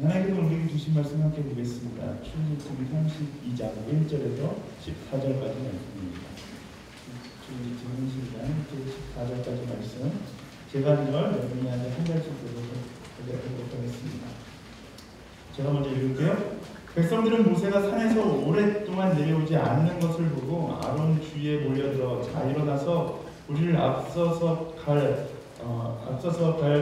하나님께서 우리에게 주신 말씀 함께 보겠습니다. 출애굽기 32장 1절에서 14절까지 말씀입니다. 출애굽기 32장 1절에서 14절까지 말씀, 제가 여러분한테 한 절씩 읽어보도록 하겠습니다. 제가 먼저 읽을게요. 백성들은 모세가 산에서 오랫동안 내려오지 않는 것을 보고 아론 주위에 몰려들어, 자 일어나서 우리를 앞서서 갈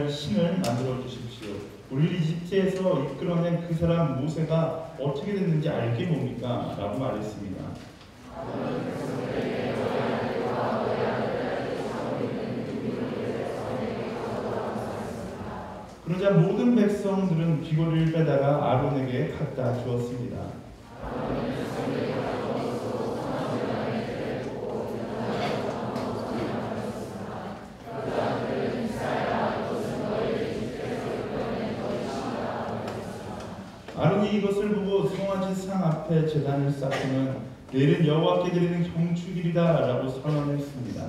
신을 만들어 주십시오. 우리를 이집트에서 이끌어낸 그 사람 모세가 어떻게 됐는지 알겠습니까? 라고 말했습니다. 그러자 모든 백성들은 귀고리를 빼다가 아론에게 갖다 주었습니다. 아론이 이것을 보고 송아지 상 앞에 제단을 쌓고는 내일은 여호와께 드리는 경축일이다 라고 선언했습니다.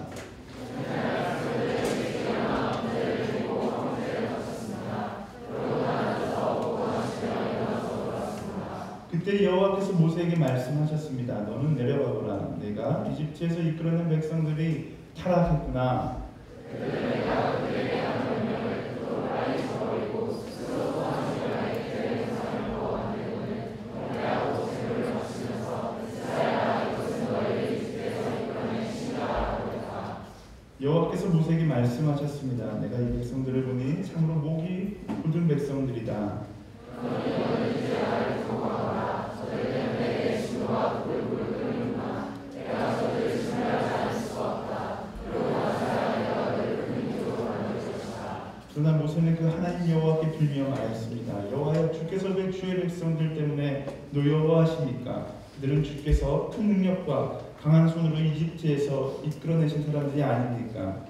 그때 여호와께서 모세에게 말씀하셨습니다. 너는 내려가거라. 내가 이집트에서 이끌어낸 백성들이 타락했구나. 여호와께서 모세에게 말씀하셨습니다. 내가 이 백성들을 보니 참으로 목이 굳은 백성들이다. 그러나 모세는 그 하나님 여호와께 빌며 말했습니다. 여호와여, 주께서 왜 주의 백성들 때문에 노여워하십니까? 그들은 주께서 큰 능력과 강한 손으로 이집트에서 이끌어내신 사람들이 아닙니까?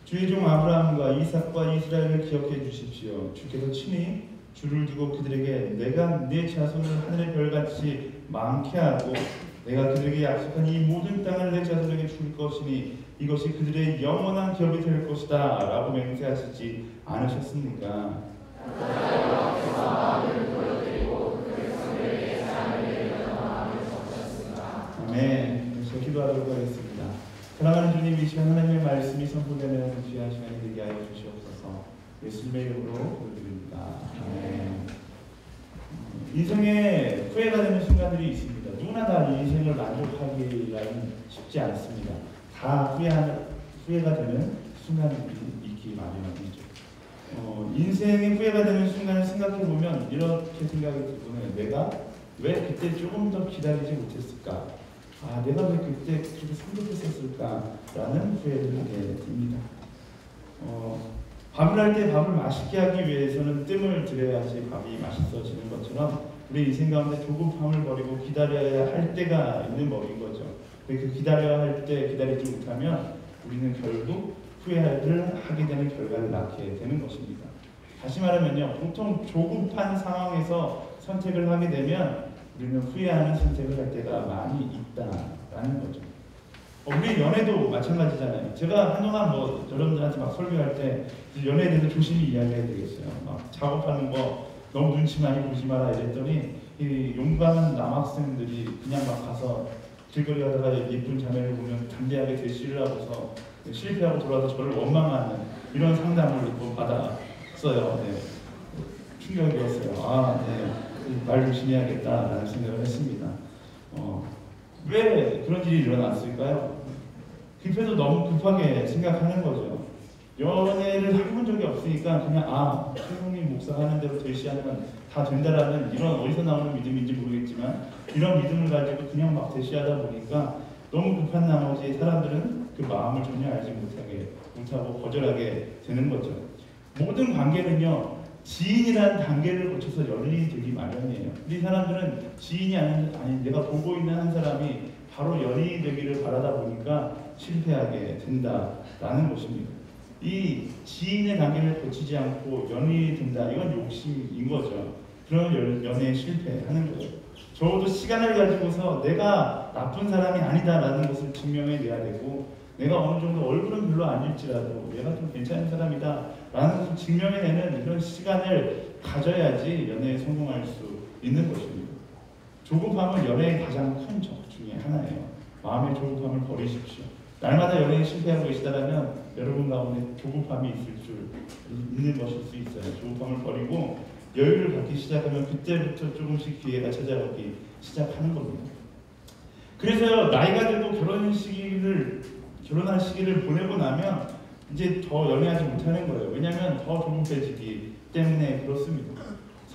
주의 종 아브라함과 이삭과 이스라엘을 기억해 주십시오. 주께서 친히 주를 두고 그들에게 내가 내 자손을 하늘의 별같이 많게 하고 내가 그들에게 약속한 이 모든 땅을 내 자손에게 줄 것이니 이것이 그들의 영원한 기업이 될 것이다 라고 맹세하시지 않으셨습니까? 아멘. 그래서 기도하도록 하겠습니다. 사랑하는 주님, 이 시간 하나님의 말씀이 선포되는 귀한 시간이 되게 하여 주시옵소서. 예수님의 이름으로 기도드립니다. 아멘. 인생에 후회가 되는 순간들이 있습니다. 누구나 다 인생을 만족하기라는 쉽지 않습니다. 다 후회가 되는 순간들이 있기 마련이죠. 인생의 후회가 되는 순간을 생각해보면 이렇게 생각이 들고는 내가 왜 그때 조금 더 기다리지 못했을까? 내가 왜 그때 그렇게 성급했었을까라는 후회를 하게 됩니다. 밥을 할 때 밥을 맛있게 하기 위해서는 뜸을 들여야지 밥이 맛있어지는 것처럼 우리 인생 가운데 조급함을 버리고 기다려야 할 때가 있는 법인 거죠. 그 기다려야 할 때 기다리지 못하면 우리는 결국 후회를 하게 되는 결과를 낳게 되는 것입니다. 다시 말하면요, 보통 조급한 상황에서 선택을 하게 되면 우리는 후회하는 선택을 할 때가 많이 있다라는 거죠. 우리 연애도 마찬가지잖아요. 제가 한동안 여러분들한테 막 설교할 때 연애에 대해서 조심히 이야기해야 되겠어요. 막 작업하는 거 너무 눈치 많이 보지 마라 이랬더니 이 용감한 남학생들이 그냥 막 가서 길거리 가다가 예쁜 자매를 보면 담대하게 대시를 하고서 실패하고 돌아와서 저를 원망하는 이런 상담을 받았어요. 네. 충격이었어요. 말 조심해야겠다라는 생각을 했습니다. 왜 그런 일이 일어났을까요? 급해서 너무 급하게 생각하는 거죠. 연애를 해본 적이 없으니까 그냥 최홍민 목사가 하는 대로 대시하면 다 된다라는 이런 어디서 나오는 믿음인지 모르겠지만 이런 믿음을 가지고 그냥 막 대시하다 보니까 너무 급한 나머지 사람들은 그 마음을 전혀 알지 못하고 거절하게 되는 거죠. 모든 관계는요, 지인이라는 단계를 거쳐서 연인이 되기 마련이에요. 우리 사람들은 지인이 아닌 내가 보고 있는 한 사람이 바로 연인이 되기를 바라다 보니까 실패하게 된다라는 것입니다. 이 지인의 단계를 거치지 않고 연인이 된다, 이건 욕심인 거죠. 그런 연애에 실패하는 거예요. 적어도 시간을 가지고서 내가 나쁜 사람이 아니다라는 것을 증명해내야 되고, 내가 어느 정도 얼굴은 별로 아닐지라도 내가 좀 괜찮은 사람이다라는 것을 증명해내는 이런 시간을 가져야지 연애에 성공할 수 있는 것입니다. 조급함은 연애의 가장 큰 적 중에 하나예요. 마음의 조급함을 버리십시오. 날마다 연애에 실패하고 계시다면 여러분 가운데 조급함이 있는 것일 수 있어요. 조급함을 버리고 여유를 갖기 시작하면 그때부터 조금씩 기회가 찾아오기 시작하는 겁니다. 그래서 나이가 들고 결혼할 시기를 보내고 나면 이제 더 연애하지 못하는 거예요. 왜냐하면 더 조급해지기 때문에 그렇습니다.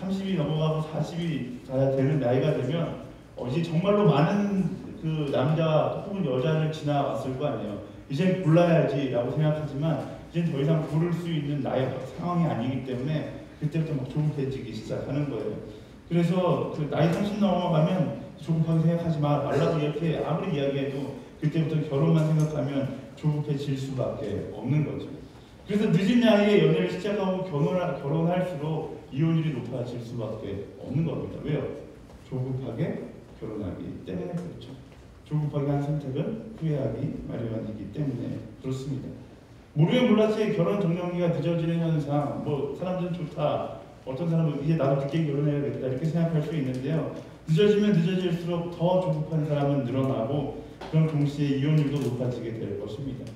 30이 넘어가고 40이 되는 나이가 되면 이제 정말로 많은 그 남자 혹은 여자를 지나왔을 거 아니에요. 이제 골라야지라고 생각하지만 이제 더 이상 고를 수 있는 나의 상황이 아니기 때문에 그때부터 막 조급해지기 시작하는 거예요. 그래서 그 나이 30 넘어가면 조급하게 생각하지 말라고 이렇게 아무리 이야기해도 그때부터 결혼만 생각하면 조급해질 수밖에 없는 거죠. 그래서 늦은 나이에 연애를 시작하고 결혼할수록 이혼율이 높아질 수밖에 없는 겁니다. 왜요? 조급하게 결혼하기 때문에 그렇죠. 조급하게 한 선택은 후회하기 마련이기 때문에 그렇습니다. 모르면 몰랐지 결혼 정년기가 늦어지는 현상, 사람들은 좋다, 어떤 사람은 이제 나도 늦게 결혼해야겠다 이렇게 생각할 수 있는데요. 늦어지면 늦어질수록 더 조급한 사람은 늘어나고 그럼 동시에 이혼율도 높아지게 될 것입니다.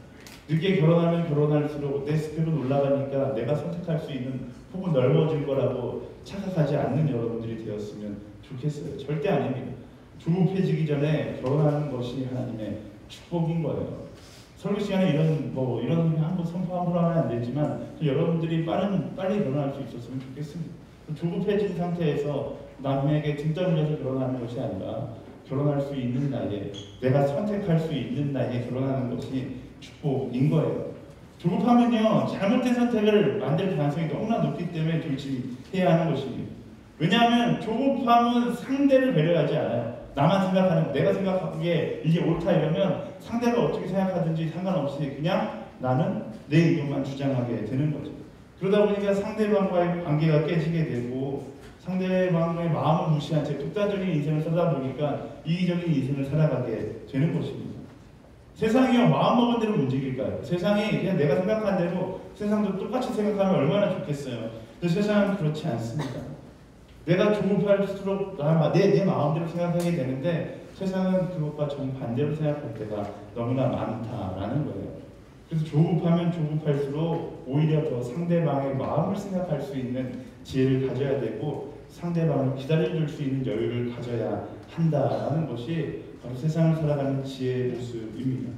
늦게 결혼하면 결혼할수록 내 스펙은 올라가니까 내가 선택할 수 있는 폭은 넓어질 거라고 착각하지 않는 여러분들이 되었으면 좋겠어요. 절대 아닙니다. 조급해지기 전에 결혼하는 것이 하나님의 축복인 거예요. 설교 시간에 이런 한번 선포 함부로 하면 안 되지만 여러분들이 빨리 결혼할 수 있었으면 좋겠습니다. 조급해진 상태에서 남에게 등 떠밀려서 결혼하는 것이 아니라 결혼할 수 있는 나이에 내가 선택할 수 있는 나이에 결혼하는 것이 축복인 거예요. 조급하면요 잘못된 선택을 만들 가능성이 너무나 높기 때문에 조심해야 하는 것입니다. 왜냐하면 조급함은 상대를 배려하지 않아요. 나만 생각하는, 내가 생각하기에 이게 옳다 이러면 상대가 어떻게 생각하든지 상관없이 그냥 나는 내 의견만 주장하게 되는 거죠. 그러다 보니까 상대방과의 관계가 깨지게 되고 상대방의 마음을 무시한 채 독단적인 인생을 살다 보니까 이기적인 인생을 살아가게 되는 것입니다. 세상이요 마음먹은 대로 움직일까요? 세상이 그냥 내가 생각한 대로 세상도 똑같이 생각하면 얼마나 좋겠어요. 근데 세상은 그렇지 않습니다. 내가 조급할수록 내 마음대로 생각하게 되는데 세상은 그것과 정반대로 생각할 때가 너무나 많다라는 거예요. 그래서 조급하면 조급할수록 오히려 더 상대방의 마음을 생각할 수 있는 지혜를 가져야 되고 상대방을 기다려줄 수 있는 여유를 가져야 한다라는 것이 바로 세상을 살아가는 지혜의 모습입니다.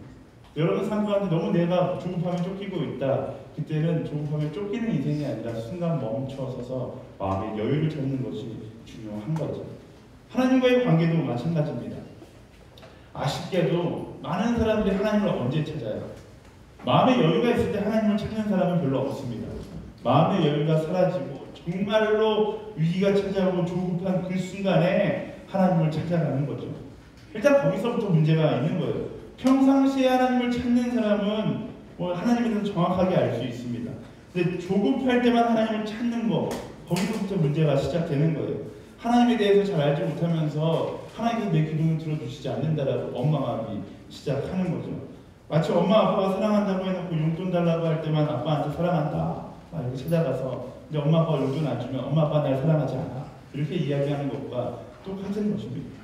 여러분 삶 가운데 너무 내가 조급함에 쫓기고 있다. 그때는 조급함에 쫓기는 인생이 아니라 순간 멈춰서서 마음의 여유를 찾는 것이 중요한 거죠. 하나님과의 관계도 마찬가지입니다. 아쉽게도 많은 사람들이 하나님을 언제 찾아요? 마음의 여유가 있을 때 하나님을 찾는 사람은 별로 없습니다. 마음의 여유가 사라지고 정말로 위기가 찾아오고 조급한 그 순간에 하나님을 찾아가는 거죠. 일단 거기서부터 문제가 있는 거예요. 평상시에 하나님을 찾는 사람은 하나님에 대해서 정확하게 알 수 있습니다. 근데 조급할 때만 하나님을 찾는 거, 거기서부터 문제가 시작되는 거예요. 하나님에 대해서 잘 알지 못하면서 하나님께서 내 기도를 들어주시지 않는다라고 원망하기 시작하는 거죠. 마치 엄마 아빠가 사랑한다고 해놓고 용돈 달라고 할 때만 아빠한테 사랑한다 이렇게 찾아가서 이제 엄마 아빠가 용돈 안 주면 엄마 아빠 날 사랑하지 않아 이렇게 이야기하는 것과 똑같은 것입니다.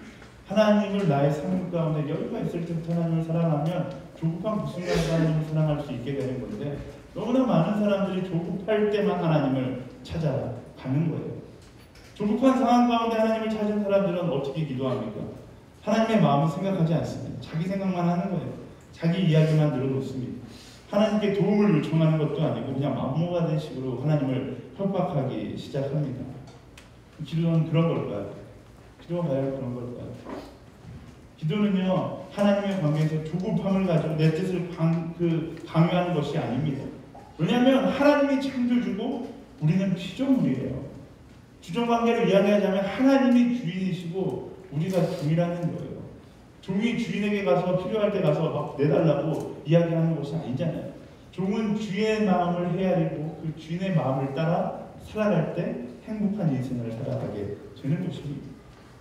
하나님을 나의 삶 가운데 여유가 있을 때부터 하나님을 사랑하면 조급한 그 순간에 하나님을 사랑할 수 있게 되는 건데 너무나 많은 사람들이 조급할 때만 하나님을 찾아가는 거예요. 조급한 상황 가운데 하나님을 찾은 사람들은 어떻게 기도합니까? 하나님의 마음을 생각하지 않습니다. 자기 생각만 하는 거예요. 자기 이야기만 늘어놓습니다. 하나님께 도움을 요청하는 것도 아니고 그냥 막무가내 식으로 하나님을 협박하기 시작합니다. 기도는 그런 걸까요? 기도가 과연 그런 걸까요? 기도는요 하나님의 관계에서 조급함을 가지고 내 뜻을 강요하는 것이 아닙니다. 왜냐하면 하나님이 창조주고 우리는 피조물이에요. 주종관계를 이야기하자면 하나님이 주인이시고 우리가 종이라는 거예요. 종이 주인에게 가서 필요할 때 가서 막 내달라고 이야기하는 것이 아니잖아요. 종은 주인의 마음을 헤아리고 그 주인의 마음을 따라 살아갈 때 행복한 인생을 살아가게 되는 것입니다.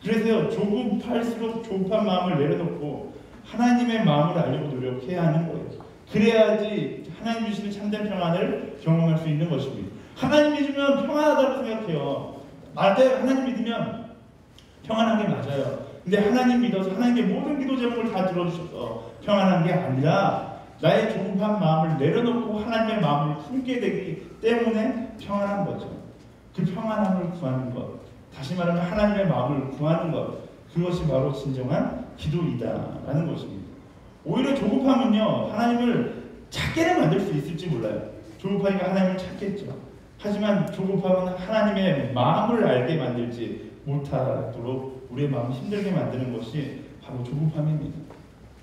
그래서 조급할수록 조급한 마음을 내려놓고 하나님의 마음을 알려고 노력해야 하는 거예요. 그래야지 하나님 주시는 참된 평안을 경험할 수 있는 것입니다. 하나님이 주면 평안하다고 생각해요. 맞아요. 하나님 믿으면 평안한 게 맞아요. 근데 하나님 믿어서 하나님의 모든 기도 제목을 다 들어주셔서 평안한 게 아니라 나의 조급한 마음을 내려놓고 하나님의 마음을 품게 되기 때문에 평안한 거죠. 그 평안함을 구하는 것, 다시 말하면 하나님의 마음을 구하는 것, 그것이 바로 진정한 기도이다라는 것입니다. 오히려 조급함은요, 하나님을 찾게는 만들 수 있을지 몰라요. 조급하니까 하나님을 찾겠죠. 하지만 조급함은 하나님의 마음을 알게 만들지 못하도록 우리의 마음을 힘들게 만드는 것이 바로 조급함입니다.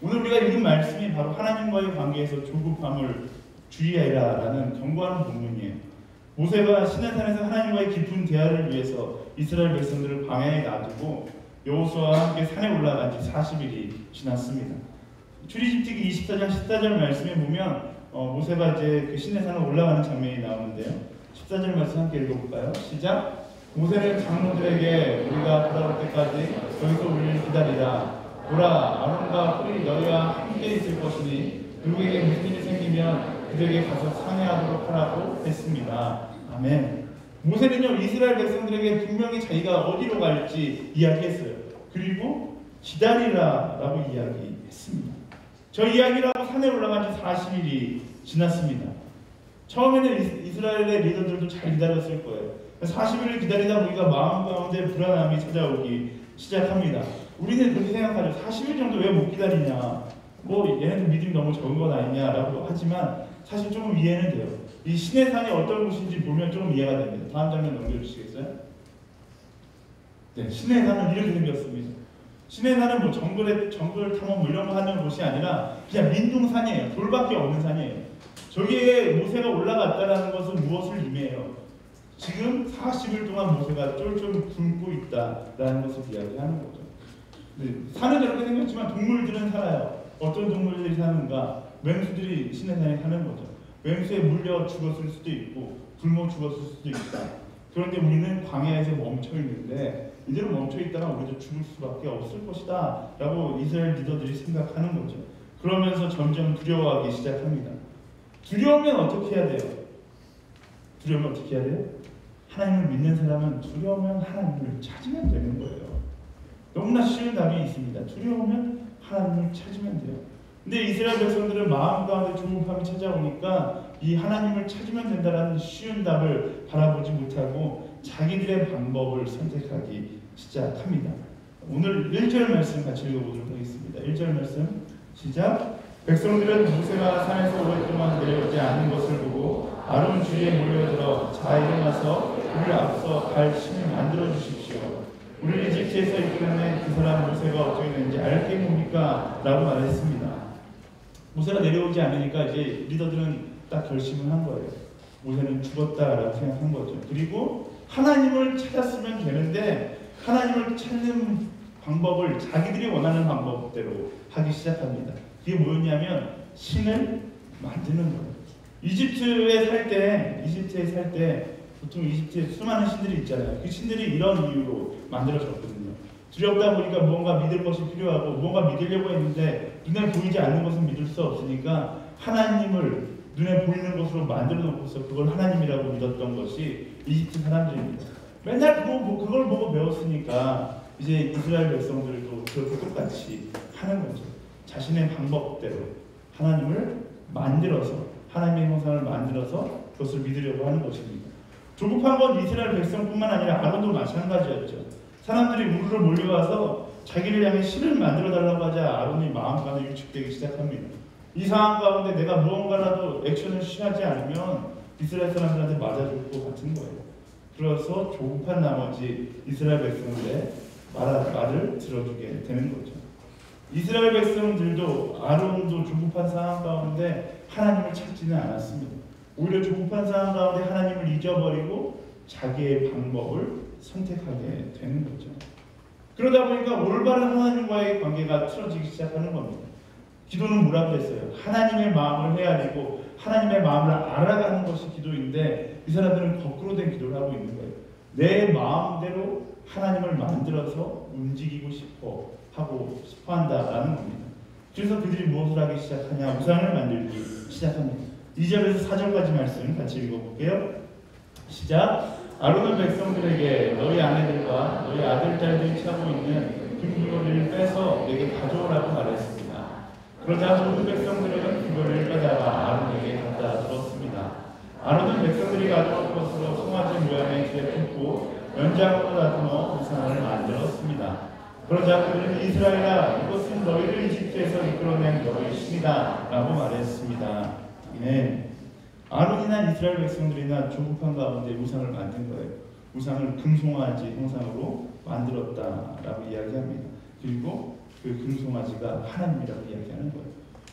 오늘 우리가 읽은 말씀이 바로 하나님과의 관계에서 조급함을 주의하라라는 경고하는 본문이에요. 모세가 시내산에서 하나님과의 깊은 대화를 위해서 이스라엘 백성들을 광야에 놔두고 여호수아와 함께 산에 올라간 지 40일이 지났습니다. 출애굽기 24장 14절 말씀에 보면 모세가 이제 그 시내산에 올라가는 장면이 나오는데요. 14절 말씀 함께 읽어볼까요? 시작! 모세는 장로들에게 우리가 돌아올 때까지 여기서 우리를 기다리라. 보라, 아론과 홀이 너희와 함께 있을 것이니 누구에게 무슨 일이 생기면 그들에게 가서 상의하도록 하라고 했습니다. 아멘. 모세는요, 이스라엘 백성들에게 분명히 자기가 어디로 갈지 이야기했어요. 그리고 기다리라라고 이야기했습니다. 저 이야기라고 산에 올라간 지 40일이 지났습니다. 처음에는 이스라엘의 리더들도 잘 기다렸을 거예요. 40일을 기다리다 보니까 마음 가운데 불안함이 찾아오기 시작합니다. 우리는 그렇게 생각하죠. 40일 정도 왜 못 기다리냐, 뭐 얘네들 믿음이 너무 적은 건 아니냐라고 하지만 사실 조금 이해는 돼요. 이 시내산이 어떤 곳인지 보면 조금 이해가 됩니다. 다음 장면 넘겨주시겠어요? 네, 시내산은 이렇게 생겼습니다. 시내산은 뭐 정글 탐험 뭐 이런 거 하는 곳이 아니라 그냥 민둥산이에요. 돌밖에 없는 산이에요. 저기에 모세가 올라갔다는 것은 무엇을 의미해요? 지금 40일 동안 모세가 쫄쫄 굶고 있다라는 것을 이야기하는 거죠. 네, 산은 저렇게 생겼지만 동물들은 살아요. 어떤 동물들이 사는가? 맹수들이 시내산에 사는 거죠. 맹수에 물려 죽었을 수도 있고 굶어 죽었을 수도 있다. 그런데 우리는 광야에서 멈춰 있는데 이대로 멈춰 있다가 우리도 죽을 수밖에 없을 것이다 라고 이스라엘 리더들이 생각하는 거죠. 그러면서 점점 두려워하기 시작합니다. 두려우면 어떻게 해야 돼요? 두려우면 어떻게 해야 돼요? 하나님을 믿는 사람은 두려우면 하나님을 찾으면 되는 거예요. 너무나 쉬운 답이 있습니다. 두려우면 하나님을 찾으면 돼요. 근데 이스라엘 백성들은 마음 가운데 조급함이 찾아오니까 이 하나님을 찾으면 된다는 쉬운 답을 바라보지 못하고 자기들의 방법을 선택하기 시작합니다. 오늘 1절 말씀 같이 읽어보도록 하겠습니다. 1절 말씀 시작! 백성들은 모세가 산에서 오랫동안 내려오지 않는 것을 보고 아론 주위에 몰려들어 자 일어나서 우리를 앞서 갈 힘을 만들어 주십시오. 우리를 이집트에서 이끌어낸 그 사람 모세가 어떻게 되는지 알겠습니까? 라고 말했습니다. 모세가 내려오지 않으니까 이제 리더들은 딱 결심을 한 거예요. 모세는 죽었다라고 생각한 거죠. 그리고 하나님을 찾았으면 되는데 하나님을 찾는 방법을 자기들이 원하는 방법대로 하기 시작합니다. 그게 뭐였냐면 신을 만드는 거예요. 이집트에 살 때 보통 이집트에 수많은 신들이 있잖아요. 그 신들이 이런 이유로 만들어졌거든요. 두렵다 보니까 무언가 믿을 것이 필요하고 무언가 믿으려고 했는데 눈에 보이지 않는 것은 믿을 수 없으니까 하나님을 눈에 보이는 것으로 만들어 놓고서 그걸 하나님이라고 믿었던 것이 이집트 사람들입니다. 맨날 그걸 보고 배웠으니까 이제 이스라엘 백성들도 그렇게 똑같이 하는 거죠. 자신의 방법대로 하나님을 만들어서 하나님의 형상을 만들어서 그것을 믿으려고 하는 것입니다. 조급한 건 이스라엘 백성뿐만 아니라 아론도 마찬가지였죠. 사람들이 우르르 몰려와서 자기를 향해 신을 만들어 달라고 하자 아론이 마음가짐이 위축되기 시작합니다. 이 상황 가운데 내가 무언가라도 액션을 취하지 않으면 이스라엘 사람들한테 맞아줄 것 같은 거예요. 그래서 조급한 나머지 이스라엘 백성들의 말을 들어주게 되는 거죠. 이스라엘 백성들도 아론도 조급한 상황 가운데 하나님을 찾지는 않았습니다. 오히려 조급한 상황 가운데 하나님을 잊어버리고 자기의 방법을 선택하게 되는 거죠. 그러다 보니까 올바른 하나님과의 관계가 틀어지기 시작하는 겁니다. 기도는 뭐라고 했어요? 하나님의 마음을 헤아리고 하나님의 마음을 알아가는 것이 기도인데 이 사람들은 거꾸로 된 기도를 하고 있는 거예요. 내 마음대로 하나님을 만들어서 움직이고 하고 싶어 한다라는 겁니다. 그래서 그들이 무엇을 하기 시작하냐? 우상을 만들기 시작합니다. 2절에서 4절까지 말씀 같이 읽어볼게요. 시작. 아론은 백성들에게 너희 아내들과 너희 아들, 딸들이 차고 있는 금귀걸이를 빼서 내게 가져오라고 말했습니다. 그러자 모든 백성들은 금귀걸이를 빼다가 아론에게 갖다 주었습니다. 아론은 백성들이 가져온 것으로 송아지 모양의 줄에 품고 연장으로 다듬어 우상을 만들었습니다. 그러자 그들은 이스라엘아, 이것은 너희를 이집트에서 이끌어낸 너희 신이다 라고 말했습니다. 네. 아론이나 이스라엘 백성들이나 조급한 가운데 우상을 만든 거예요. 우상을 금송아지 형상으로 만들었다라고 이야기합니다. 그리고 그 금송아지가 하나님이라고 이야기하는 거예요.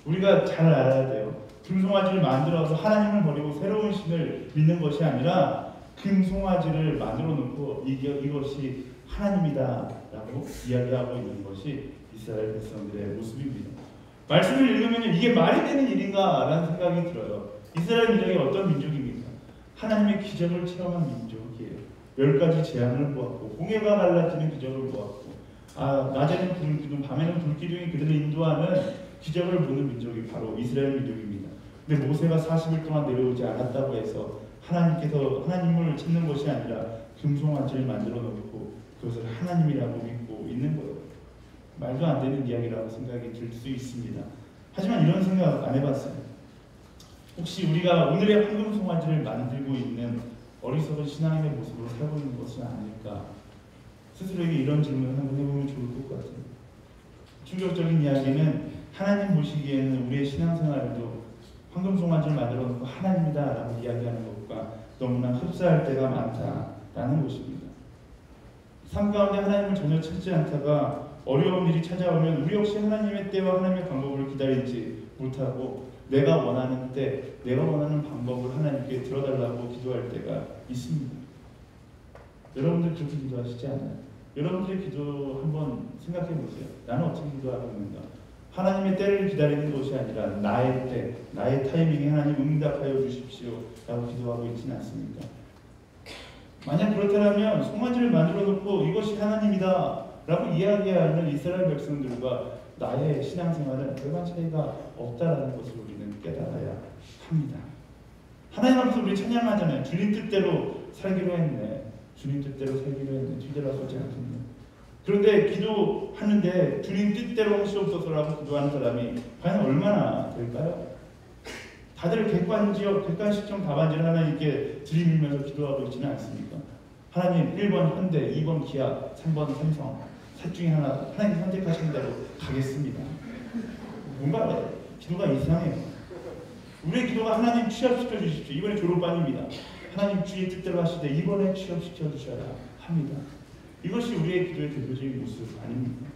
우리가 잘 알아야 돼요. 금송아지를 만들어서 하나님을 버리고 새로운 신을 믿는 것이 아니라 금송아지를 만들어 놓고 이것이 하나님이다라고 이야기하고 있는 것이 이스라엘 백성들의 모습입니다. 말씀을 읽으면 이게 말이 되는 일인가 라는 생각이 들어요. 이스라엘 민족이 어떤 민족입니까? 하나님의 기적을 체험한 민족이에요. 10가지 재앙을 보았고 홍해가 갈라지는 기적을 보았고 낮에는 불 기둥, 밤에는 불 기둥이 그들을 인도하는 기적을 보는 민족이 바로 이스라엘 민족입니다. 근데 모세가 40일 동안 내려오지 않았다고 해서 하나님께서 하나님을 찾는 것이 아니라 금송아지를 만들어 놓고 그것을 하나님이라고 믿고 있는 거예요. 말도 안 되는 이야기라고 생각이 들 수 있습니다. 하지만 이런 생각 안 해봤어요. 혹시 우리가 오늘의 황금송아지를 만들고 있는 어리석은 신앙인의 모습으로 살고 있는 것은 아닐까? 스스로에게 이런 질문을 한번 해보면 좋을 것 같아요. 충격적인 이야기는 하나님 보시기에는 우리의 신앙생활도 황금송아지를 만들어 놓고 하나님이다라고 이야기하는 것과 너무나 흡사할 때가 많다라는 것입니다. 삶 가운데 하나님을 전혀 찾지 않다가 어려운 일이 찾아오면 우리 역시 하나님의 때와 하나님의 방법을 기다리지 못하고 내가 원하는 때, 내가 원하는 방법을 하나님께 들어달라고 기도할 때가 있습니다. 여러분들 그렇게 기도하시지 않아요? 여러분들의 기도 한번 생각해 보세요. 나는 어떻게 기도하고 있는가? 하나님의 때를 기다리는 것이 아니라 나의 때, 나의 타이밍에 하나님 응답하여 주십시오 라고 기도하고 있지는 않습니까? 만약 그렇다면 송아지를 만들어 놓고 이것이 하나님이다 라고 이야기하는 이스라엘 백성들과 나의 신앙생활은 별반 차이가 없다라는 것을 우리는 깨달아야 합니다. 하나님 앞에서 우리 찬양하잖아요. 주님 뜻대로 살기로 했네. 주님 뜻대로 살기로 했네. 뒤돌아서지 않겠네. 그런데 기도하는데 주님 뜻대로 하시옵소서라고 기도하는 사람이 과연 얼마나 될까요? 다들 객관식적 답안지를 하나님께 들이밀면서 기도하고 있지는 않습니까? 하나님 1번 현대, 2번 기아, 3번 삼성 셋 중에 하나 하나님 선택하신 대로 가겠습니다. 뭔가 기도가 이상해요. 우리의 기도가 하나님 취업시켜 주십시오. 이번에 졸업반입니다. 하나님 주의 뜻대로 하시되 이번에 취업시켜 주셔라 합니다. 이것이 우리의 기도의 대표적인 모습 아닙니까?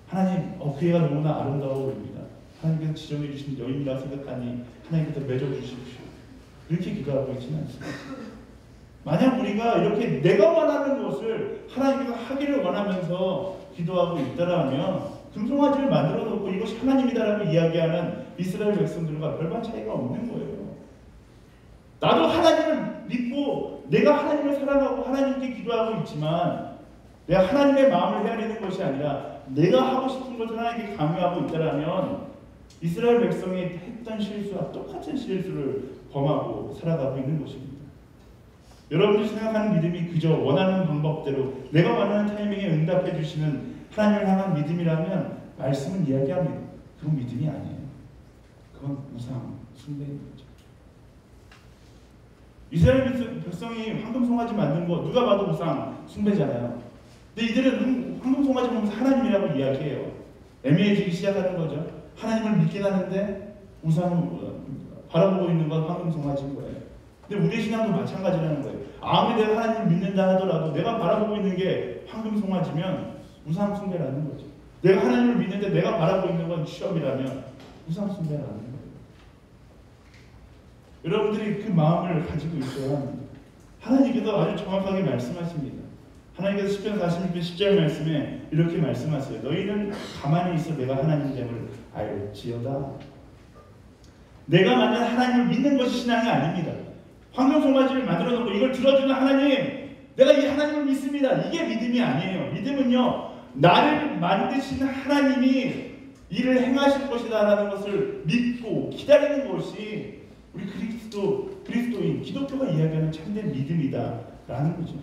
하나님 그 애가 너무나 아름다워 보입니다. 하나님께서 지정해 주신 여인이라 생각하니 하나님께서 맺어주십시오. 이렇게 기도하고 있지는 않습니다. 만약 우리가 이렇게 내가 원하는 것을 하나님께서 하기를 원하면서 기도하고 있다라면 금송아지를 만들어 놓고 이것이 하나님이다라고 이야기하는 이스라엘 백성들과 별반 차이가 없는 거예요. 나도 하나님을 믿고 내가 하나님을 사랑하고 하나님께 기도하고 있지만 내가 하나님의 마음을 헤아리는 것이 아니라 내가 하고 싶은 것을 하나님께 강요하고 있다라면 이스라엘 백성이 했던 실수와 똑같은 실수를 범하고 살아가고 있는 것입니다. 여러분들이 생각하는 믿음이 그저 원하는 방법대로 내가 원하는 타이밍에 응답해 주시는 하나님을 향한 믿음이라면 말씀은 이야기합니다. 그건 믿음이 아니에요. 그건 우상 숭배인 거죠. 이스라엘 백성이 황금송아지 만든 거 누가 봐도 우상 숭배잖아요. 근데 이들은 황금송아지 보면서 하나님이라고 이야기해요. 애매해지기 시작하는 거죠. 하나님을 믿긴 하는데 우상을 바라보고 있는 건 황금송아지인 거예요. 근데 우리의 신앙도 마찬가지라는 거예요. 아무리 내가 하나님을 믿는다 하더라도 내가 바라보고 있는 게 황금송아지면 우상 숭배라는 거죠. 내가 하나님을 믿는데 내가 바라보고 있는 건 취업이라면 우상 숭배라는 거예요. 여러분들이 그 마음을 가지고 있어야 합니다. 하나님께서 아주 정확하게 말씀하십니다. 하나님께서 시편 46편 10절 말씀에 이렇게 말씀하세요. 너희는 가만히 있어 내가 하나님 됨을 알지어다. 내가 만약 하나님을 믿는 것이 신앙이 아닙니다. 황금송아지를 만들어 놓고 이걸 들어주는 하나님, 내가 이 하나님을 믿습니다. 이게 믿음이 아니에요. 믿음은요, 나를 만드신 하나님이 일을 행하실 것이다라는 것을 믿고 기다리는 것이 우리 그리스도인, 기독교가 이야기하는 참된 믿음이다라는 거죠.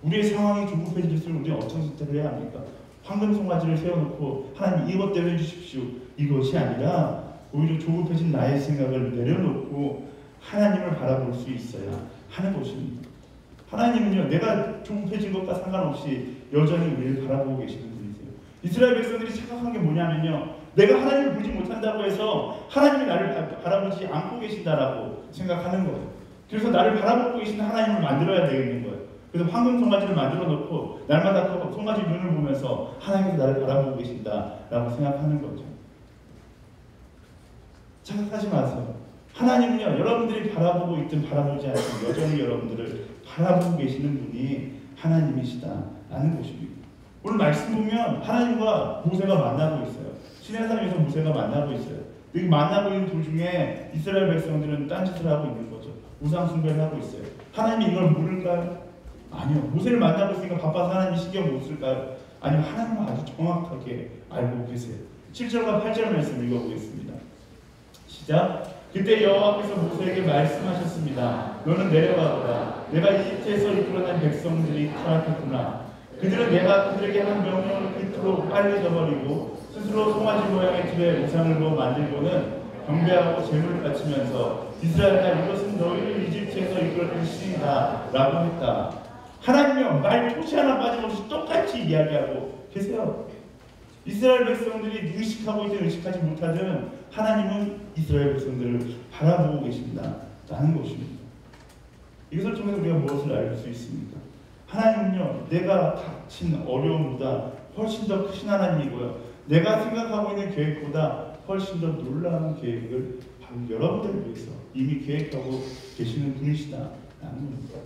우리의 상황이 조급해질수록 우리는 어떤 선택을 해야 합니까? 황금송아지를 세워놓고 하나님 이것대로 해주십시오, 이것이 아니라 오히려 조급해진 나의 생각을 내려놓고 하나님을 바라볼 수 있어야 하는 것입니다. 하나님은요, 내가 조급해진 것과 상관없이 여전히 우리를 바라보고 계시는 분이세요. 이스라엘 백성들이 착각한 게 뭐냐면요, 내가 하나님을 보지 못한다고 해서 하나님이 나를 바라보지 않고 계신다라고 생각하는 거예요. 그래서 나를 바라보고 계시는 하나님을 만들어야 되겠는 거예요. 그래서 황금 송아지를 만들어 놓고 날마다 그 송아지 눈을 보면서 하나님께서 나를 바라보고 계신다라고 생각하는 거죠. 착각하지 마세요. 하나님은요, 여러분들이 바라보고 있든 바라보지 않든 여전히 여러분들을 바라보고 계시는 분이 하나님이시다라는 것입니다. 오늘 말씀 보면 하나님과 모세가 만나고 있어요. 시내산에서 모세가 만나고 있어요. 여기 만나고 있는 도중에 이스라엘 백성들은 딴짓을 하고 있는 거죠. 우상 숭배를 하고 있어요. 하나님이 이걸 모를까요? 아니요. 모세를 만나고 있으니까 바빠서 하나님이 신경 못 쓸까요? 아니요. 하나님은 아주 정확하게 알고 계세요. 7절과 8절 말씀 읽어보겠습니다. 시작. 그때 여호와께서 모세에게 말씀하셨습니다. 너는 내려가거라. 내가 이집트에서 이끌어낸 백성들이 타락했구나. 그들은 내가 그들에게 한 명령을 끝으로 빨리 저버리고 스스로 송아지 모양의 틀에 우상을 만들고는 경배하고 제물을 바치면서 이스라엘아, 이것은 너희를 이집트에서 이끌어낸 신이다 라고 했다. 하나님이요, 말 토시 하나 빠짐없이 똑같이 이야기하고 계세요. 이스라엘 백성들이 의식하고 있든 의식하지 못하든 하나님은 이스라엘 백성들을 바라보고 계신다라는 것입니다. 이것을 통해서 우리가 무엇을 알 수 있습니까? 하나님은요, 내가 닥친 어려움보다 훨씬 더 크신 하나님이고요, 내가 생각하고 있는 계획보다 훨씬 더 놀라운 계획을 바로 여러분들을 위해서 이미 계획하고 계시는 분이시다라는 겁니다.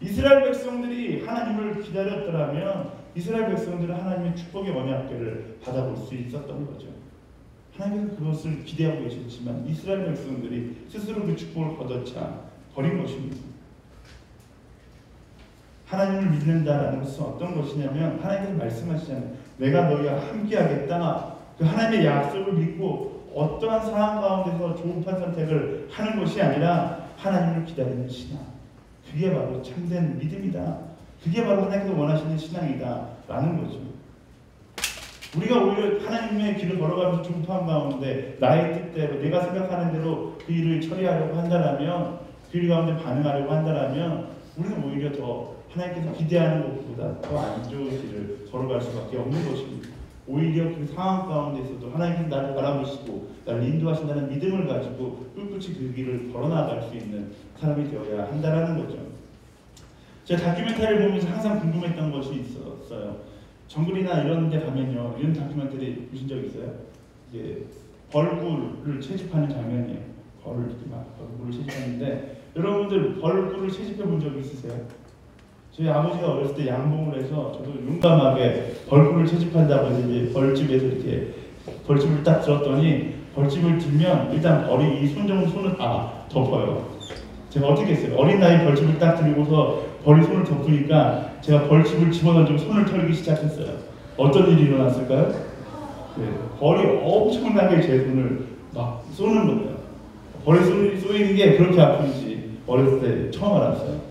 이스라엘 백성들이 하나님을 기다렸더라면 이스라엘 백성들은 하나님의 축복의 언약궤를 받아볼 수 있었던 거죠. 하나님께서 그것을 기대하고 계셨지만 이스라엘 백성들이 스스로 그 축복을 걷어차 버린 것입니다. 하나님을 믿는다라는 것은 어떤 것이냐면, 하나님께서 말씀하시잖아요. 내가 너희와 함께하겠다. 그 하나님의 약속을 믿고 어떠한 상황 가운데서 조급한 선택을 하는 것이 아니라 하나님을 기다리는 신앙, 그게 바로 참된 믿음이다. 그게 바로 하나님께서 원하시는 신앙이다 라는 거죠. 우리가 오히려 하나님의 길을 걸어가면서 조급한 가운데 나의 뜻대로 내가 생각하는 대로 그 일을 처리하려고 한다면, 그 일 가운데 반응하려고 한다면 우리는 오히려 더 하나님께서 기대하는 것보다 더 안 좋은 길을 걸어갈 수밖에 없는 것입니다. 오히려 그 상황 가운데서도 하나님께서 나를 바라보시고 나를 인도하신다는 믿음을 가지고 꿋꿋이 그 길을 걸어나갈 수 있는 사람이 되어야 한다는 거죠. 제가 다큐멘터리를 보면서 항상 궁금했던 것이 있었어요. 정글이나 이런 데 가면요, 이런 다큐멘터리 보신 적 있어요? 이제 벌꿀을 채집하는 장면이에요. 벌을 이렇게 막 벌꿀을 채집하는데, 여러분들 벌꿀을 채집해 본 적 있으세요? 저희 아버지가 어렸을 때 양봉을 해서 저도 용감하게 벌꿀을 채집한다고 해서 이제 벌집에서 이렇게 벌집을 딱 들었더니, 벌집을 들면 일단 벌이 이 손 정도 손을 다 덮어요. 제가 어떻게 했어요? 어린 나이 벌집을 딱 들고서 벌이 손을 덮으니까 제가 벌집을 집어던지고 손을 털기 시작했어요. 어떤 일이 일어났을까요? 네, 벌이 엄청나게 제 손을 막 쏘는 거예요. 벌이 쏘이는 게 그렇게 아픈지 어렸을 때 처음 알았어요.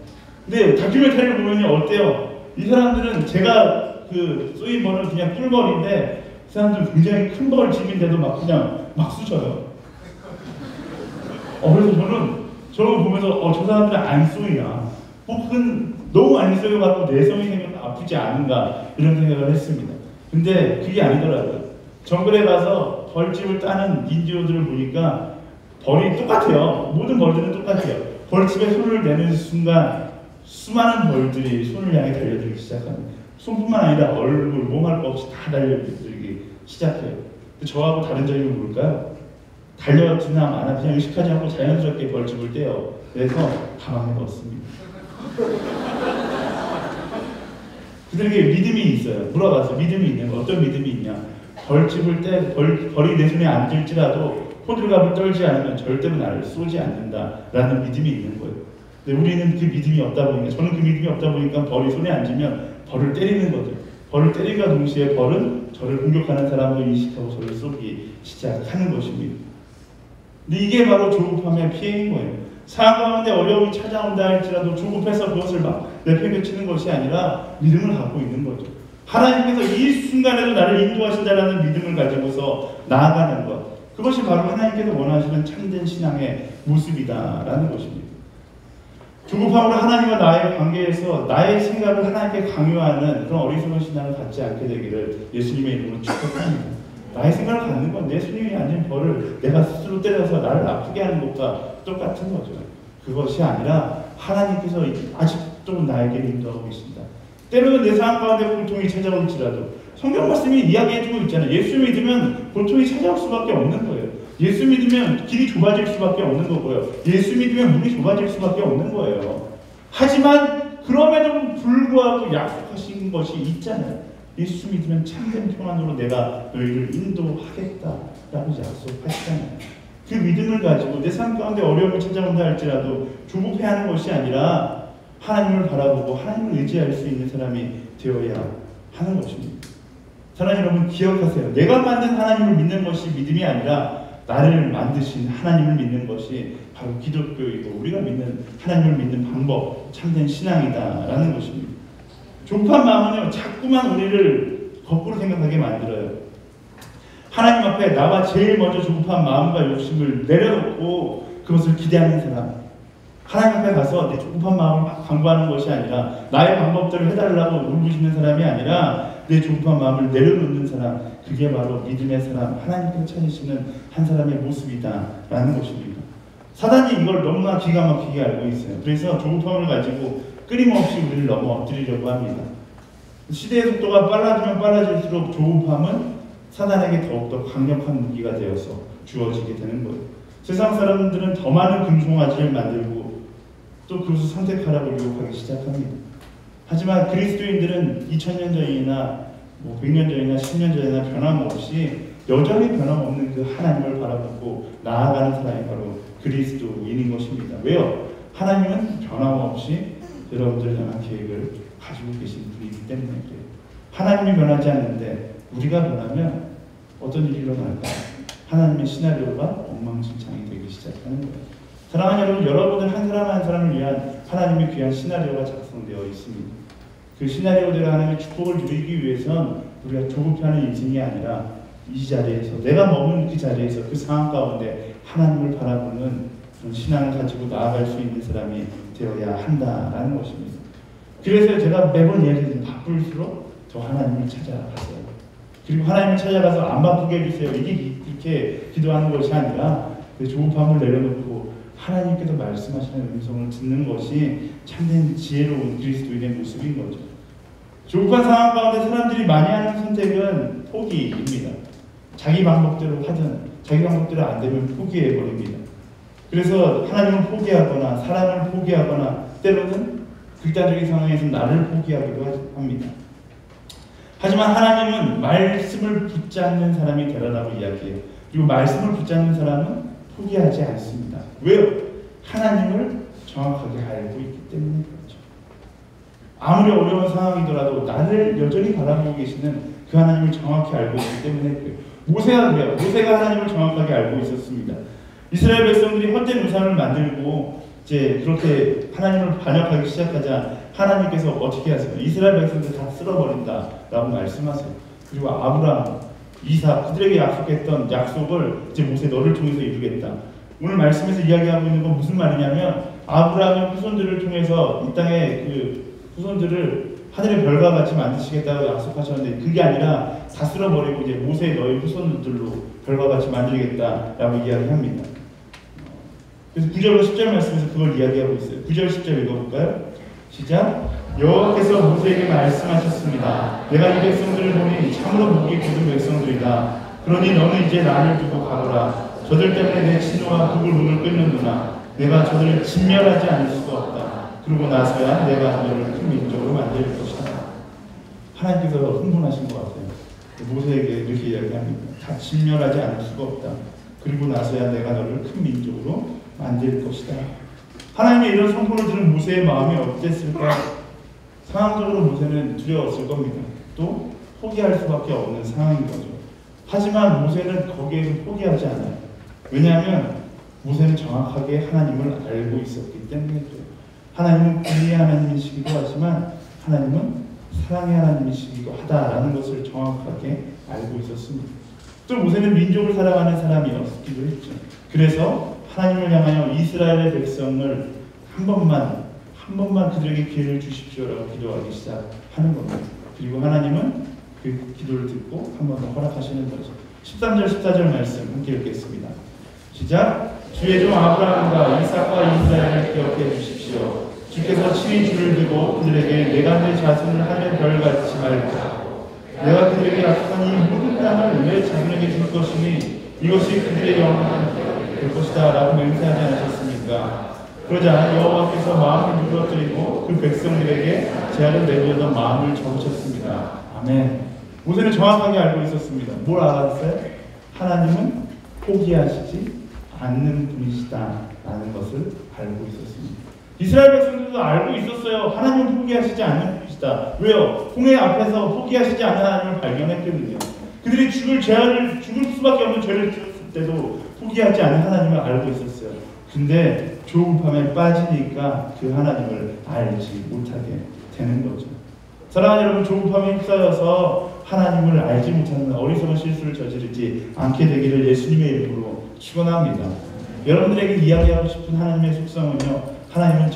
근데 다큐멘터리를 보면요, 어때요? 이 사람들은 제가 그 쏘인 벌은 그냥 꿀벌인데 그 사람들은 굉장히 큰 벌집인데도 막 그냥 막 쑤셔요. 그래서 저는 저걸 보면서 저 사람들은 안 쏘이나, 혹은 너무 안 쏘여갖고 내성이 생겨서 아프지 않은가 이런 생각을 했습니다. 근데 그게 아니더라고요. 정글에 가서 벌집을 따는 인디오들을 보니까 벌이 똑같아요. 모든 벌들은 똑같아요. 벌집에 손을 내는 순간 수많은 벌들이 손을 향해 달려들기 시작합니다. 손뿐만 아니라 얼굴, 몸할 거 없이 다 달려들기 시작해요. 저하고 다른 점이 뭘까요? 달려드나 마나 그냥 의식하지 않고 자연스럽게 벌집을 떼요. 그래서 가방에 넣었습니다. 그들에게 믿음이 있어요. 물어봤어요. 믿음이 있는 거, 어떤 믿음이 있냐? 벌집을 떼 벌이 내 손에 안 들지라도 호들갑을 떨지 않으면 절대로 나를 쏘지 않는다라는 믿음이 있는 거예요. 근데 우리는 그 믿음이 없다 보니까, 저는 그 믿음이 없다 보니까 벌이 손에 앉으면 벌을 때리는 거죠. 벌을 때림과 동시에 벌은 저를 공격하는 사람을 인식하고 저를 쏘기 시작하는 것입니다. 근데 이게 바로 조급함의 피해인 거예요. 상황 가운데 어려움이 찾아온다 할지라도 조급해서 그것을 막 내팽개치는 것이 아니라 믿음을 갖고 있는 거죠. 하나님께서 이 순간에도 나를 인도하신다라는 믿음을 가지고서 나아가는 것, 그것이 바로 하나님께서 원하시는 참된 신앙의 모습이다라는 것입니다. 조급함으로 하나님과 나의 관계에서 나의 생각을 하나님께 강요하는 그런 어리석은 신앙을 갖지 않게 되기를 예수님의 이름으로 축복합니다. 나의 생각을 갖는 건 내 스님이 아닌 벌을 내가 스스로 때려서 나를 아프게 하는 것과 똑같은 거죠. 그것이 아니라 하나님께서 아직도 나에게 인도하고 계신다. 때로는 내 상황 가운데 고통이 찾아올지라도 성경 말씀이 이야기해주고 있잖아요. 예수 믿으면 고통이 찾아올 수밖에 없는 거예요. 예수 믿으면 길이 좁아질 수밖에 없는 거고요. 예수 믿으면 문이 좁아질 수밖에 없는 거예요. 하지만 그럼에도 불구하고 약속하신 것이 있잖아요. 예수 믿으면 참된 평안으로 내가 너희를 인도하겠다라고 약속하시잖아요. 그 믿음을 가지고 내 삶 가운데 어려움이 찾아온다 할지라도 조급해하는 것이 아니라 하나님을 바라보고 하나님을 의지할 수 있는 사람이 되어야 하는 것입니다. 사랑하는 여러분, 기억하세요. 내가 만든 하나님을 믿는 것이 믿음이 아니라 나를 만드신 하나님을 믿는 것이 바로 기독교이고 우리가 믿는 하나님을 믿는 방법, 참된 신앙이다라는 것입니다. 조급한 마음은요, 자꾸만 우리를 거꾸로 생각하게 만들어요. 하나님 앞에 나와 제일 먼저 조급한 마음과 욕심을 내려놓고 그것을 기대하는 사람, 하나님 앞에 가서 내 조급한 마음을 막 강구하는 것이 아니라 나의 방법대로 해달라고 울부짖는 사람이 아니라 내 조급한 마음을 내려놓는 사람, 그게 바로 믿음의 사람, 하나님께서 찾으시는 한 사람의 모습이다라는 것입니다. 사단이 이걸 너무나 기가 막히게 알고 있어요. 그래서 조급함을 가지고 끊임없이 우리를 넘어뜨리려고 합니다. 시대의 속도가 빨라지면 빨라질수록 조급함은 사단에게 더욱더 강력한 무기가 되어서 주어지게 되는 거예요. 세상 사람들은 더 많은 금송아지를 만들고 또 그것을 선택하라고 유혹하기 시작합니다. 하지만 그리스도인들은 2000년 전이나 100년 전이나 10년 전이나 변함없이 여전히 변함없는 그 하나님을 바라보고 나아가는 사람이 바로 그리스도인인 것입니다. 왜요? 하나님은 변함없이 여러분들을 향한 계획을 가지고 계신 분이기 때문에 그래요. 하나님이 변하지 않는데 우리가 변하면 어떤 일이 일어날까요? 하나님의 시나리오가 엉망진창이 되기 시작하는 거예요. 사랑하는 여러분, 여러분은 한 사람 한 사람을 위한 하나님의 귀한 시나리오가 작성되어 있습니다. 그 시나리오대로 하나님의 축복을 누리기 위해선 우리가 조급해하는 인생이 아니라 이 자리에서, 내가 머무는 그 자리에서 그 상황 가운데 하나님을 바라보는 그런 신앙을 가지고 나아갈 수 있는 사람이 되어야 한다라는 것입니다. 그래서 제가 매번 이야기하는 바쁠수록 더 하나님을 찾아가세요. 그리고 하나님을 찾아가서 안 바쁘게 해주세요. 이게 그렇게 기도하는 것이 아니라 그 조급함을 내려놓고 하나님께서 말씀하시는 음성을 듣는 것이 참된 지혜로운 그리스도인의 모습인 거죠. 조급한 상황 가운데 사람들이 많이 하는 선택은 포기입니다. 자기 방법대로 하든 자기 방법대로 안 되면 포기해버립니다. 그래서 하나님을 포기하거나 사람을 포기하거나 때로는 극단적인 상황에서 나를 포기하기도 합니다. 하지만 하나님은 말씀을 붙잡는 사람이 되라라고 이야기해요. 그리고 말씀을 붙잡는 사람은 포기하지 않습니다. 왜요? 하나님을 정확하게 알고 있기 때문에 그렇죠. 아무리 어려운 상황이더라도 나를 여전히 바라보고 계시는 그 하나님을 정확히 알고 있기 때문에 그래요. 모세가 그래요. 모세가 하나님을 정확하게 알고 있었습니다. 이스라엘 백성들이 헛된 우상을 만들고 이제 그렇게 하나님을 반역하기 시작하자 하나님께서 어떻게 하세요? 이스라엘 백성들 다 쓸어버린다라고 말씀하세요. 그리고 아브라함, 이삭, 그들에게 약속했던 약속을 이제 모세 너를 통해서 이루겠다. 오늘 말씀에서 이야기하고 있는 건 무슨 말이냐면 아브라함의 후손들을 통해서 이 땅의 그 후손들을 하늘의 별과 같이 만드시겠다고 약속하셨는데 그게 아니라 다 쓸어버리고 이제 모세 너의 후손들로 별과 같이 만들겠다라고 이야기합니다. 그래서 9절과 10절 말씀에서 그걸 이야기하고 있어요. 9절 10절 읽어볼까요? 시작. 여호와께서 모세에게 말씀하셨습니다. 내가 이 백성들을 보니 참으로 목이 굳은 백성들이다. 그러니 너는 이제 나를 두고 가거라. 저들 때문에 내 진노와 북을 눈을 끊는구나. 내가 저들을 진멸하지 않을 수가 없다. 그러고 나서야 내가 너를 큰 민족으로 만들 것이다. 하나님께서 흥분하신 것 같아요. 모세에게 이렇게 이야기합니다. 다 진멸하지 않을 수가 없다. 그리고 나서야 내가 너를 큰 민족으로 만들 것이다. 하나님의 이런 선포를 들은 모세의 마음이 어땠을까? 상황적으로 모세는 두려웠을 겁니다. 또 포기할 수밖에 없는 상황인 거죠. 하지만 모세는 거기에서 포기하지 않아요. 왜냐하면 모세는 정확하게 하나님을 알고 있었기 때문이죠. 하나님은 공의의 하나님이시기도 하지만 하나님은 사랑의 하나님이시기도 하다라는 것을 정확하게 알고 있었습니다. 또 모세는 민족을 사랑하는 사람이었기도 했죠. 그래서 하나님을 향하여 이스라엘의 백성을 한 번만 그들에게 기회를 주십시오라고 기도하기 시작하는 겁니다. 그리고 하나님은 그 기도를 듣고 한 번 더 허락하시는 거죠. 13절 14절 말씀 함께 읽겠습니다. 시작. 주의 종 아브라함과 이삭과 이스라엘을 기억해 주십시오. 주께서 친히 줄을 두고 그들에게 내가 내 자손을 하늘 별같이 말까. 내가 그들에게 약속한 이 모든 땅을 내 자손에게 줄 것이니 이것이 그들의 영광이 될 것이다 라고 맹세하지 않으셨습니까? 그러자 여호와께서 마음을 누그러뜨리고 그 백성들에게 제한을 내리려던 마음을 접으셨습니다. 아멘. 모세는 정확하게 알고 있었습니다. 뭘 알았어요? 하나님은 포기하시지 않는 분이시다라는 것을 알고 있었습니다. 이스라엘 백성들도 알고 있었어요. 하나님은 포기하시지 않는 분이시다. 왜요? 홍해 앞에서 포기하시지 않는 하나님을 발견했거든요. 그들이 죽을 수밖에 없는 죄를 지었을 때도 포기하지 않는 하나님을 알고 있었어요. 근데 조급함에 빠지니까 그 하나님을 알지 못하게 되는 거죠. 사랑하는 여러분, 조급함에 휩싸여서 하나님을 알지 못하는 어리석은 실수를 저지르지 않게 되기를 예수님의 이름으로 축원합니다. 여러분들에게 이야기하고 싶은 하나님의 속성은요, 하나님은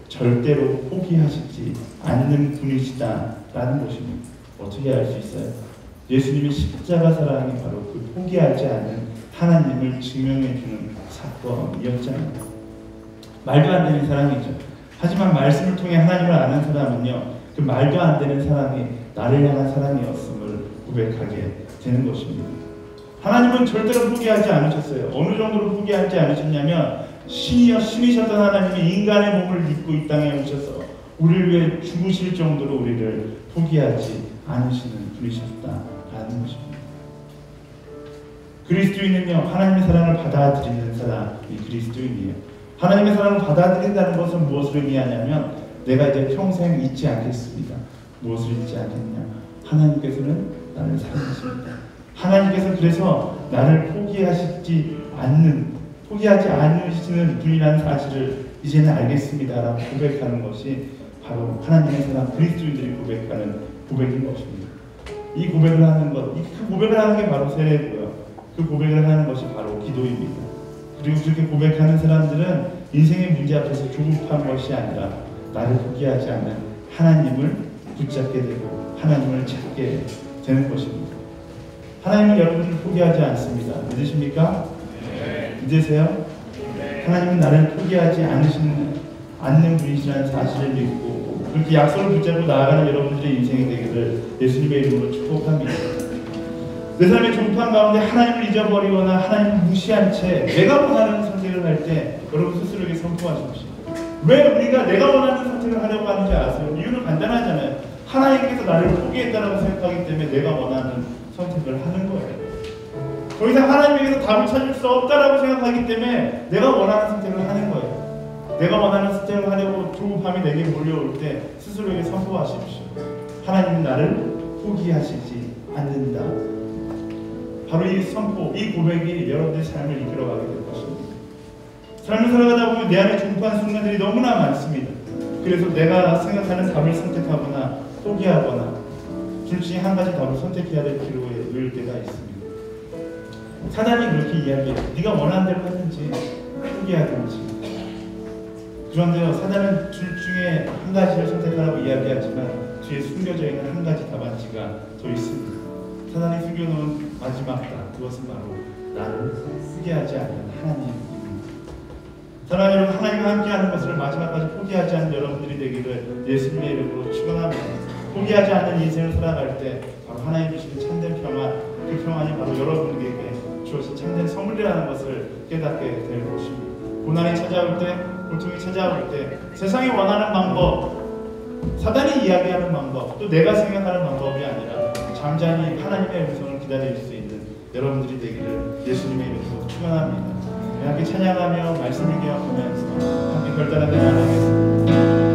절대로 포기하시지 않는 분이시다라는 것입니다. 어떻게 알 수 있어요? 예수님의 십자가 사랑이 바로 그 포기하지 않는 하나님을 증명해주는 사건이었잖아요. 말도 안 되는 사랑이죠. 하지만 말씀을 통해 하나님을 아는 사람은요, 그 말도 안 되는 사랑이 나를 향한 사랑이었음을 고백하게 되는 것입니다. 하나님은 절대로 포기하지 않으셨어요. 어느 정도로 포기하지 않으셨냐면 신이셨던 하나님이 인간의 몸을 입고 이 땅에 오셔서 우리를 위해 죽으실 정도로 우리를 포기하지 않으시는 분이셨다라는 것입니다. 그리스도인은요, 하나님의 사랑을 받아들이는 사람이 그리스도인이에요. 하나님의 사랑을 받아들인다는 것은 무엇을 의미하냐면 내가 이제 평생 잊지 않겠습니다. 무엇을 잊지 않겠냐? 하나님께서는 나를 사랑하십니다. 하나님께서 그래서 나를 포기하지 않으시는 분이라는 사실을 이제는 알겠습니다라고 고백하는 것이 바로 하나님의 사랑, 그리스도인들이 고백하는 고백인 것입니다. 이 고백을 하는 것, 그 고백을 하는 게 바로 세례고요. 그 고백을 하는 것이 바로 기도입니다. 그리고 그렇게 고백하는 사람들은 인생의 문제 앞에서 조급한 것이 아니라 나를 포기하지 않는 하나님을 붙잡게 되고 하나님을 찾게 되는 것입니다. 하나님은 여러분들을 포기하지 않습니다. 믿으십니까? 네. 믿으세요? 네. 하나님은 나를 포기하지 않는 분이시라는 사실을 믿고 그렇게 약속을 붙잡고 나아가는 여러분들의 인생이 되기를 예수님의 이름으로 축복합니다. 내 삶의 조급한 가운데 하나님을 잊어버리거나 하나님을 무시한 채 내가 원하는 선택을 할 때 여러분 스스로에게 선포하십시오. 왜 우리가 내가 원하는 선택을 하려고 하는지 아세요? 이유는 간단하잖아요. 하나님께서 나를 포기했다고 생각하기 때문에 내가 원하는 선택을 하는 거예요. 더 이상 하나님에게서 답을 찾을 수 없다라고 생각하기 때문에 내가 원하는 선택을 하는 거예요. 내가 원하는 선택을 하려고 조급함이 내게 몰려올 때 스스로에게 선포하십시오. 하나님은 나를 포기하시지 않는다. 바로 이 선포, 이 고백이 여러분들의 삶을 이끌어가게 될 것입니다. 삶을 살아가다 보면 내 안에 조급한 순간들이 너무나 많습니다. 그래서 내가 생각하는 답을 선택하거나 포기하거나 둘 중에 한 가지 답을 선택해야 될 필요에 놓일 때가 있습니다. 사단이 그렇게 이야기해요. 네가 원하는 대로 하든지 포기하든지. 그런데요, 사단은 둘 중에 한 가지를 선택하라고 이야기하지만 뒤에 숨겨져 있는 한 가지 답안지가 더 있습니다. 사단이 숨겨놓은 마지막 답, 그것은 바로 나를 포기하지 않는 하나님입니다. 사랑하는 여러분, 하나님과 함께하는 것을 마지막까지 포기하지 않는 여러분들이 되기를 예수님의 이름으로 축원합니다. 포기하지 않는 인생을 살아갈 때 바로 하나님 주시는 참된 평안, 그 평안이 바로 여러분에게 주어진 참된 선물이라는 것을 깨닫게 될 것입니다. 고난이 찾아올 때, 고통이 찾아올 때 세상이 원하는 방법, 사단이 이야기하는 방법, 또 내가 생각하는 방법이 아니라 잠잠히 하나님의 음성을 기다릴 수 있는 여러분들이 되기를 예수님의 이름으로 축원합니다. 함께 찬양하며 말씀을 기억하면서 함께 별다른 날 하겠습니다.